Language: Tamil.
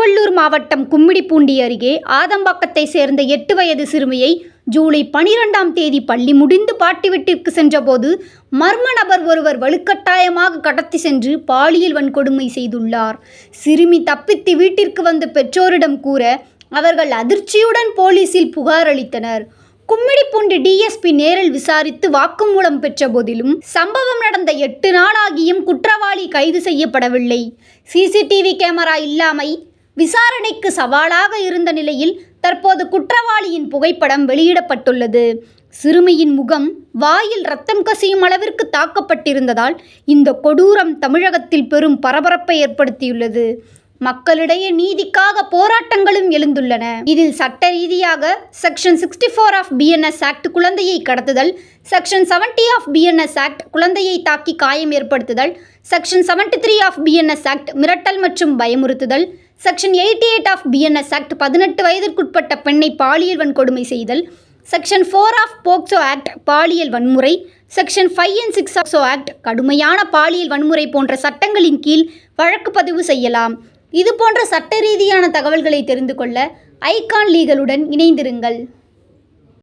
திருவள்ளூர் மாவட்டம் கும்மிடிப்பூண்டி அருகே ஆதம்பாக்கத்தை சேர்ந்த 8 வயது சிறுமியை ஜூலை 12ஆம் தேதி பள்ளி முடிந்து பாட்டி வீட்டிற்கு சென்றபோது மர்ம நபர் ஒருவர் வலுக்கட்டாயமாக கடத்தி சென்று பாலியல் வன்கொடுமை செய்துள்ளார். சிறுமி தப்பித்து வீட்டிற்கு வந்த பெற்றோரிடம் கூற அவர்கள் அதிர்ச்சியுடன் போலீசில் புகார் அளித்தனர். கும்மிடிப்பூண்டி டிஎஸ்பி நேரில் விசாரித்து வாக்குமூலம் பெற்ற போதிலும் சம்பவம் நடந்த 8 நாளாகியும் குற்றவாளி கைது செய்யப்படவில்லை. சிசிடிவி கேமரா இல்லாமை விசாரணைக்கு சவாலாக இருந்த நிலையில் தற்போது குற்றவாளியின் புகைப்படம் வெளியிடப்பட்டுள்ளது. சிறுமியின் முகம், வாயில் ரத்தம் கசியும் அளவிற்கு தாக்கப்பட்டிருந்ததால் இந்த கொடூரம் தமிழகத்தில் பெரும் பரபரப்பை ஏற்படுத்தியுள்ளது. மக்களிடையே நீதிக்காக போராட்டங்களும் எழுந்துள்ளன. இதில் சட்ட ரீதியாக செக்ஷன் 64 ஆஃப் BNS ஆக்ட் குழந்தையை கடத்துதல், செக்ஷன் 70 ஆஃப் BNS ஆக்ட் குழந்தையை தாக்கி காயம் ஏற்படுத்துதல், செக்ஷன் 73 ஆஃப் BNS ஆக்ட் மிரட்டல் மற்றும் பயமுறுத்துதல், செக்ஷன் 88 ஆஃப் BNS ஆக்ட் 18 வயதிற்குட்பட்ட பெண்ணை பாலியல் வன்கொடுமை செய்தல், செக்ஷன் 4 ஆஃப் போக்சோ ஆக்ட் பாலியல் வன்முறை, செக்ஷன் 5 and 6 போக்சோ ஆக்ட் கடுமையான பாலியல் வன்முறை போன்ற சட்டங்களின் கீழ் வழக்கு பதிவு செய்யலாம். இது போன்ற சட்ட ரீதியான தகவல்களை தெரிந்து கொள்ள ஐகான் லீகலுடன் இணைந்திருங்கள்.